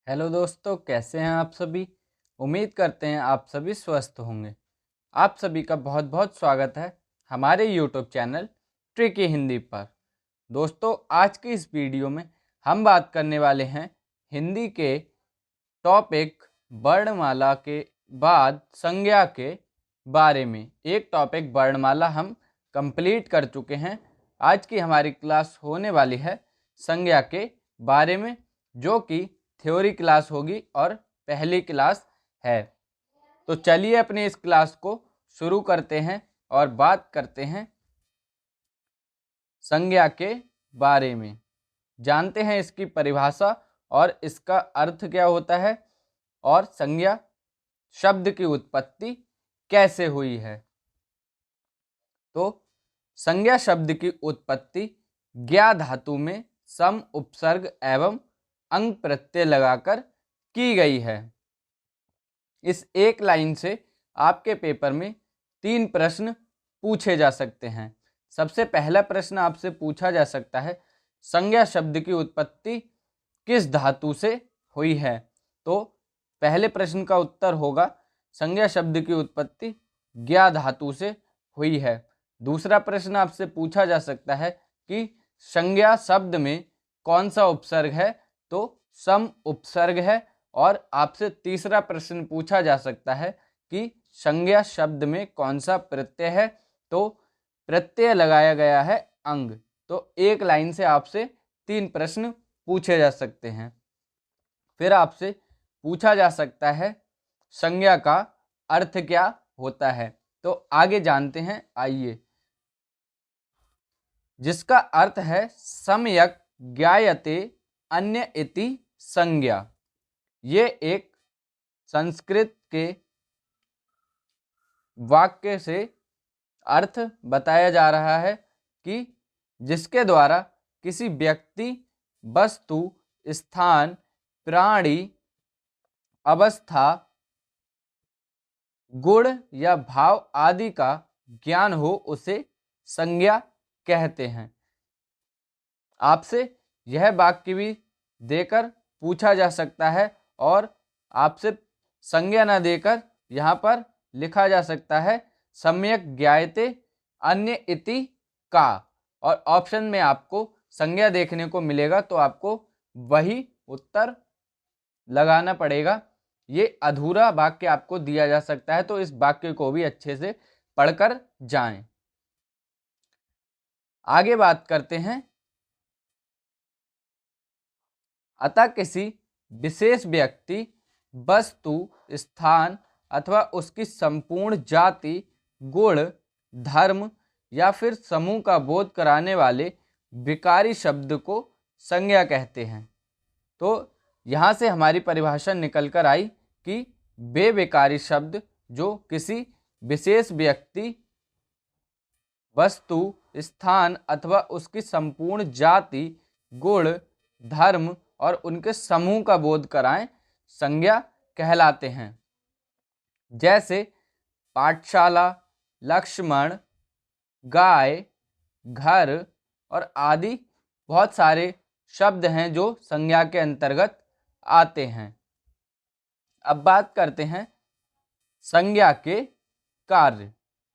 Hello दोस्तों, कैसे हैं आप सभी। उम्मीद करते हैं आप सभी स्वस्थ होंगे। आप सभी का बहुत बहुत स्वागत है हमारे यूट्यूब चैनल ट्रिकी हिंदी पर। दोस्तों, आज की इस वीडियो में हम बात करने वाले हैं हिंदी के टॉपिक वर्णमाला के बाद संज्ञा के बारे में। एक टॉपिक वर्णमाला हम कंप्लीट कर चुके हैं। आज की हमारी क्लास होने वाली है संज्ञा के बारे में, जो कि थ्योरी क्लास होगी और पहली क्लास है। तो चलिए अपने इस क्लास को शुरू करते हैं और बात करते हैं संज्ञा के बारे में। जानते हैं इसकी परिभाषा और इसका अर्थ क्या होता है और संज्ञा शब्द की उत्पत्ति कैसे हुई है। तो संज्ञा शब्द की उत्पत्ति ज्ञा धातु में सम उपसर्ग एवं अंग प्रत्यय लगाकर की गई है। इस एक लाइन से आपके पेपर में 3 प्रश्न पूछे जा सकते हैं। सबसे पहला प्रश्न आपसे पूछा जा सकता है, संज्ञा शब्द की उत्पत्ति किस धातु से हुई है। तो पहले प्रश्न का उत्तर होगा संज्ञा शब्द की उत्पत्ति ज्ञा धातु से हुई है। दूसरा प्रश्न आपसे पूछा जा सकता है कि संज्ञा शब्द में कौन सा उपसर्ग है, तो सम उपसर्ग है। और आपसे तीसरा प्रश्न पूछा जा सकता है कि संज्ञा शब्द में कौन सा प्रत्यय है, तो प्रत्यय लगाया गया है अंग। तो एक लाइन से आपसे 3 प्रश्न पूछे जा सकते हैं। फिर आपसे पूछा जा सकता है संज्ञा का अर्थ क्या होता है। तो आगे जानते हैं, आइए। जिसका अर्थ है सम्यक ज्ञायते अन्य इति संज्ञा। ये एक संस्कृत के वाक्य से अर्थ बताया जा रहा है कि जिसके द्वारा किसी व्यक्ति, वस्तु, स्थान, प्राणी, अवस्था, गुण या भाव आदि का ज्ञान हो, उसे संज्ञा कहते हैं। आपसे यह वाक्य भी देकर पूछा जा सकता है और आपसे संज्ञा न देकर यहाँ पर लिखा जा सकता है सम्यक ज्ञायते अन्य इति का, और ऑप्शन में आपको संज्ञा देखने को मिलेगा तो आपको वही उत्तर लगाना पड़ेगा। ये अधूरा वाक्य आपको दिया जा सकता है, तो इस वाक्य को भी अच्छे से पढ़कर जाएं। आगे बात करते हैं। अतः किसी विशेष व्यक्ति, वस्तु, स्थान अथवा उसकी संपूर्ण जाति, गुण, धर्म या फिर समूह का बोध कराने वाले विकारी शब्द को संज्ञा कहते हैं। तो यहाँ से हमारी परिभाषा निकल कर आई कि वे विकारी शब्द जो किसी विशेष व्यक्ति, वस्तु, स्थान अथवा उसकी संपूर्ण जाति, गुण, धर्म और उनके समूह का बोध कराएं, संज्ञा कहलाते हैं। जैसे पाठशाला, लक्ष्मण, गाय, घर और आदि बहुत सारे शब्द हैं जो संज्ञा के अंतर्गत आते हैं। अब बात करते हैं संज्ञा के कार्य।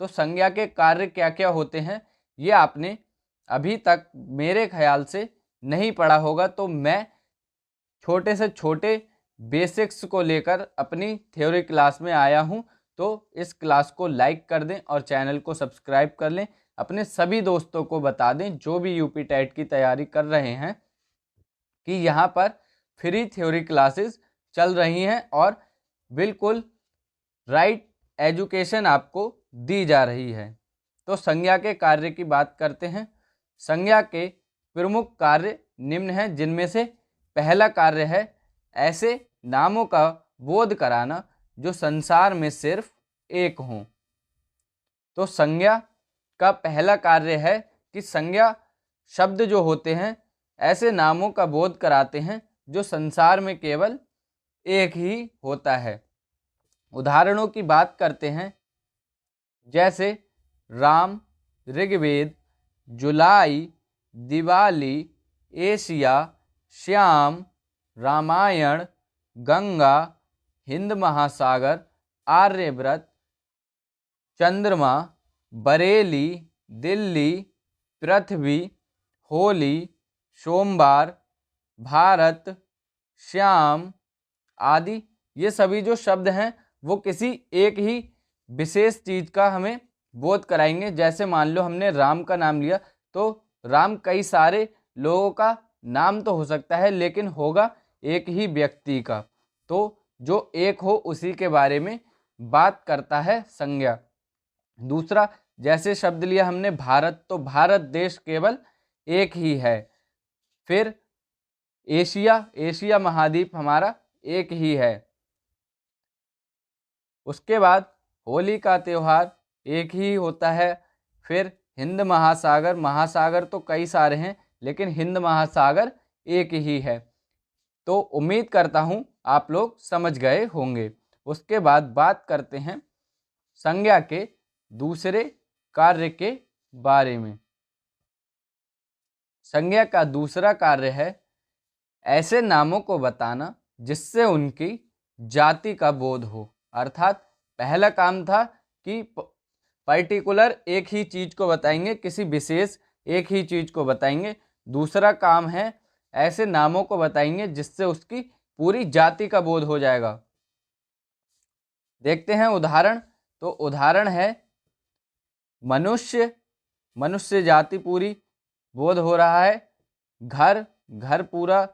तो संज्ञा के कार्य क्या क्या होते हैं, ये आपने अभी तक मेरे ख्याल से नहीं पढ़ा होगा। तो मैं छोटे से छोटे बेसिक्स को लेकर अपनी थ्योरी क्लास में आया हूँ। तो इस क्लास को लाइक कर दें और चैनल को सब्सक्राइब कर लें। अपने सभी दोस्तों को बता दें जो भी यूपी टेट की तैयारी कर रहे हैं कि यहाँ पर फ्री थ्योरी क्लासेस चल रही हैं और बिल्कुल राइट एजुकेशन आपको दी जा रही है। तो संज्ञा के कार्य की बात करते हैं। संज्ञा के प्रमुख कार्य निम्न हैं, जिनमें से पहला कार्य है ऐसे नामों का बोध कराना जो संसार में सिर्फ एक हों। तो संज्ञा का पहला कार्य है कि संज्ञा शब्द जो होते हैं ऐसे नामों का बोध कराते हैं जो संसार में केवल एक ही होता है। उदाहरणों की बात करते हैं, जैसे राम, ऋग्वेद, जुलाई, दिवाली, एशिया, श्याम, रामायण, गंगा, हिंद महासागर, आर्यव्रत, चंद्रमा, बरेली, दिल्ली, पृथ्वी, होली, सोमवार, भारत, श्याम आदि। ये सभी जो शब्द हैं वो किसी एक ही विशेष चीज का हमें बोध कराएंगे। जैसे मान लो हमने राम का नाम लिया, तो राम कई सारे लोगों का नाम तो हो सकता है, लेकिन होगा एक ही व्यक्ति का। तो जो एक हो उसी के बारे में बात करता है संज्ञा। दूसरा, जैसे शब्द लिया हमने भारत, तो भारत देश केवल एक ही है। फिर एशिया, एशिया महाद्वीप हमारा एक ही है। उसके बाद होली का त्यौहार एक ही होता है। फिर हिंद महासागर, महासागर तो कई सारे हैं लेकिन हिंद महासागर एक ही है। तो उम्मीद करता हूं आप लोग समझ गए होंगे। उसके बाद बात करते हैं संज्ञा के दूसरे कार्य के बारे में। संज्ञा का दूसरा कार्य है ऐसे नामों को बताना जिससे उनकी जाति का बोध हो। अर्थात पहला काम था कि पर्टिकुलर एक ही चीज को बताएंगे, किसी विशेष एक ही चीज को बताएंगे। दूसरा काम है ऐसे नामों को बताएंगे जिससे उसकी पूरी जाति का बोध हो जाएगा। देखते हैं उदाहरण। तो उदाहरण है मनुष्य, मनुष्य जाति पूरी बोध हो रहा है। घर, घर पूरा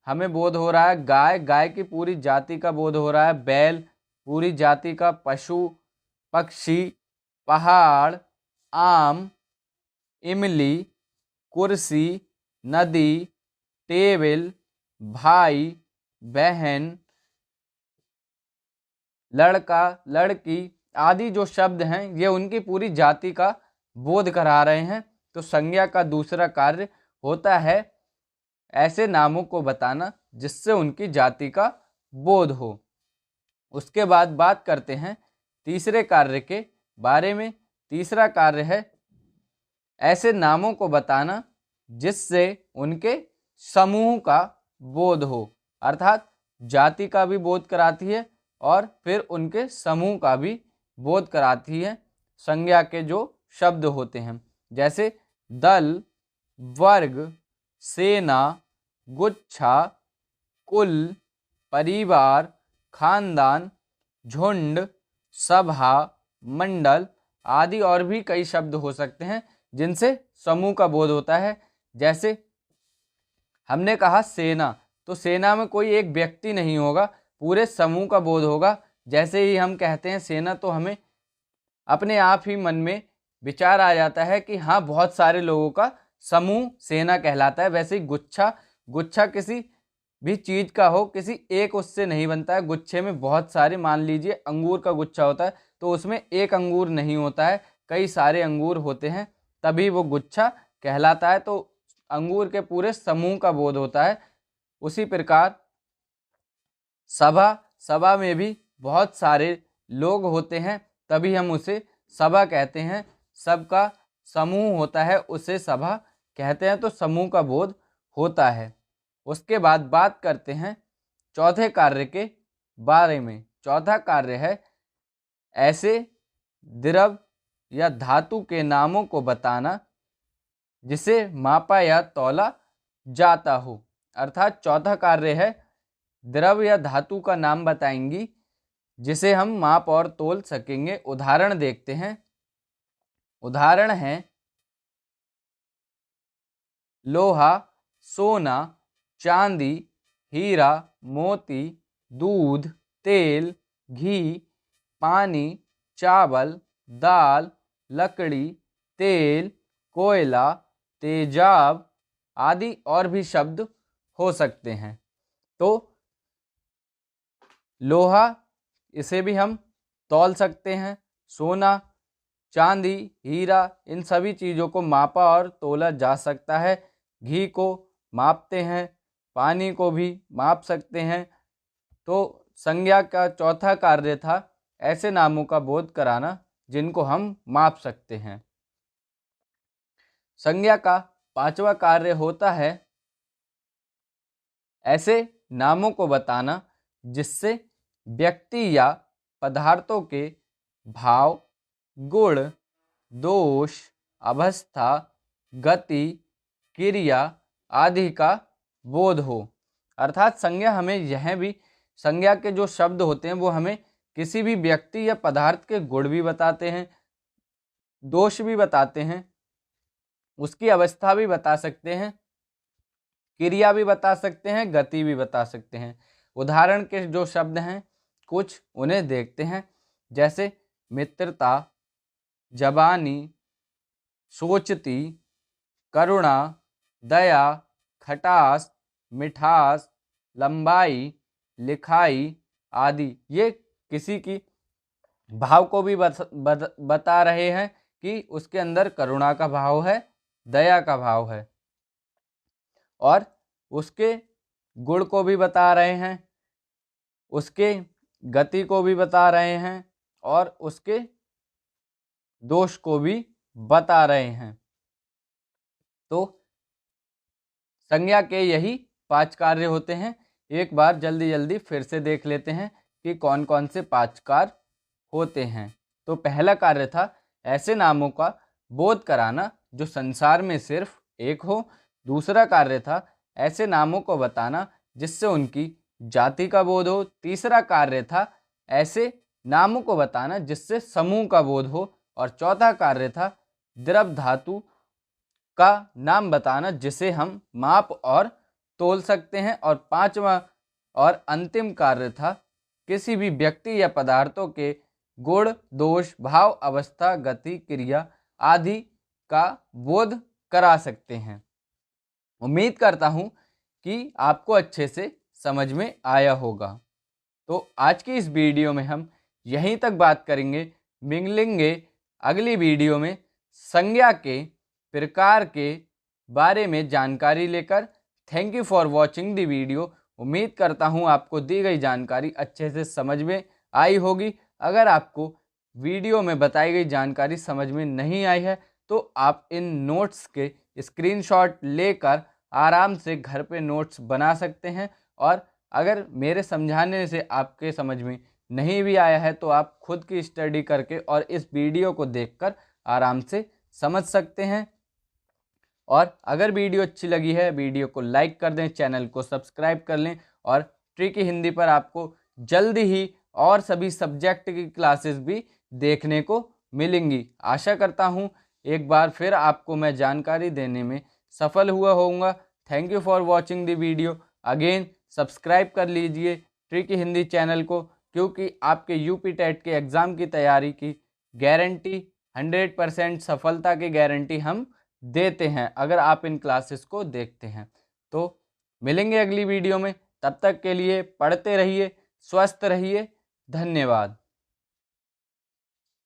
हमें बोध हो रहा है। गाय, गाय की पूरी जाति का बोध हो रहा है। बैल पूरी जाति का। पशु, पक्षी, पहाड़, आम, इमली, कुर्सी, नदी, टेबल, भाई, बहन, लड़का, लड़की आदि जो शब्द हैं ये उनकी पूरी जाति का बोध करा रहे हैं। तो संज्ञा का दूसरा कार्य होता है ऐसे नामों को बताना जिससे उनकी जाति का बोध हो। उसके बाद बात करते हैं तीसरे कार्य के बारे में। तीसरा कार्य है ऐसे नामों को बताना जिससे उनके समूह का बोध हो। अर्थात जाति का भी बोध कराती है और फिर उनके समूह का भी बोध कराती है संज्ञा के जो शब्द होते हैं। जैसे दल, वर्ग, सेना, गुच्छा, कुल, परिवार, खानदान, झुंड, सभा, मंडल आदि और भी कई शब्द हो सकते हैं जिनसे समूह का बोध होता है। जैसे हमने कहा सेना, तो सेना में कोई एक व्यक्ति नहीं होगा, पूरे समूह का बोध होगा। जैसे ही हम कहते हैं सेना तो हमें अपने आप ही मन में विचार आ जाता है कि हाँ बहुत सारे लोगों का समूह सेना कहलाता है। वैसे ही गुच्छा, गुच्छा किसी भी चीज का हो, किसी एक उससे नहीं बनता है। गुच्छे में बहुत सारे, मान लीजिए अंगूर का गुच्छा होता है तो उसमें एक अंगूर नहीं होता है, कई सारे अंगूर होते हैं, तभी वो गुच्छा कहलाता है। तो अंगूर के पूरे समूह का बोध होता है। उसी प्रकार सभा, सभा में भी बहुत सारे लोग होते हैं तभी हम उसे सभा कहते हैं। सबका समूह होता है उसे सभा कहते हैं। तो समूह का बोध होता है। उसके बाद बात करते हैं चौथे कार्य के बारे में। चौथा कार्य है ऐसे द्रव या धातु के नामों को बताना जिसे मापा या तौला जाता हो। अर्थात चौथा कार्य है द्रव या धातु का नाम बताएंगी जिसे हम माप और तोल सकेंगे। उदाहरण देखते हैं। उदाहरण है लोहा, सोना, चांदी, हीरा, मोती, दूध, तेल, घी, पानी, चावल, दाल, लकड़ी, तेल, कोयला, तेजाब आदि और भी शब्द हो सकते हैं। तो लोहा, इसे भी हम तौल सकते हैं। सोना, चांदी, हीरा, इन सभी चीज़ों को मापा और तोला जा सकता है। घी को मापते हैं, पानी को भी माप सकते हैं। तो संज्ञा का चौथा कार्य था ऐसे नामों का बोध कराना जिनको हम माप सकते हैं। संज्ञा का पांचवा कार्य होता है ऐसे नामों को बताना जिससे व्यक्ति या पदार्थों के भाव, गुण, दोष, अवस्था, गति, क्रिया आदि का बोध हो। अर्थात संज्ञा हमें यह भी, संज्ञा के जो शब्द होते हैं वो हमें किसी भी व्यक्ति या पदार्थ के गुण भी बताते हैं, दोष भी बताते हैं, उसकी अवस्था भी बता सकते हैं, क्रिया भी बता सकते हैं, गति भी बता सकते हैं। उदाहरण के जो शब्द हैं कुछ उन्हें देखते हैं, जैसे मित्रता, जबानी, सोचती, करुणा, दया, खटास, मिठास, लंबाई, लिखाई आदि। ये किसी की भाव को भी बता रहे हैं कि उसके अंदर करुणा का भाव है, दया का भाव है, और उसके गुण को भी बता रहे हैं, उसके गति को भी बता रहे हैं, और उसके दोष को भी बता रहे हैं। तो संज्ञा के यही 5 कार्य होते हैं। एक बार जल्दी जल्दी फिर से देख लेते हैं कि कौन कौन से 5 कार्य होते हैं। तो पहला कार्य था ऐसे नामों का बोध कराना जो संसार में सिर्फ एक हो। दूसरा कार्य था ऐसे नामों को बताना जिससे उनकी जाति का बोध हो। तीसरा कार्य था ऐसे नामों को बताना जिससे समूह का बोध हो। और चौथा कार्य था द्रव धातु का नाम बताना जिसे हम माप और तोल सकते हैं। और पांचवा और अंतिम कार्य था किसी भी व्यक्ति या पदार्थों के गुण, दोष, भाव, अवस्था, गति, क्रिया आदि का बोध करा सकते हैं। उम्मीद करता हूं कि आपको अच्छे से समझ में आया होगा। तो आज की इस वीडियो में हम यहीं तक बात करेंगे, मिलेंगे अगली वीडियो में संज्ञा के प्रकार के बारे में जानकारी लेकर। Thank you for watching the video. उम्मीद करता हूं आपको दी गई जानकारी अच्छे से समझ में आई होगी। अगर आपको वीडियो में बताई गई जानकारी समझ में नहीं आई है तो आप इन नोट्स के स्क्रीनशॉट लेकर आराम से घर पे नोट्स बना सकते हैं। और अगर मेरे समझाने से आपके समझ में नहीं भी आया है तो आप खुद की स्टडी करके और इस वीडियो को देखकर आराम से समझ सकते हैं। और अगर वीडियो अच्छी लगी है वीडियो को लाइक कर दें, चैनल को सब्सक्राइब कर लें। और ट्रिकी हिंदी पर आपको जल्दी ही और सभी सब्जेक्ट की क्लासेस भी देखने को मिलेंगी। आशा करता हूँ एक बार फिर आपको मैं जानकारी देने में सफल हुआ होऊंगा। Thank you for watching the video. Again subscribe कर लीजिए ट्रिकी हिंदी चैनल को, क्योंकि आपके यूपी टेट के एग्ज़ाम की तैयारी की गारंटी 100% सफलता की गारंटी हम देते हैं अगर आप इन क्लासेस को देखते हैं। तो मिलेंगे अगली वीडियो में, तब तक के लिए पढ़ते रहिए, स्वस्थ रहिए। धन्यवाद।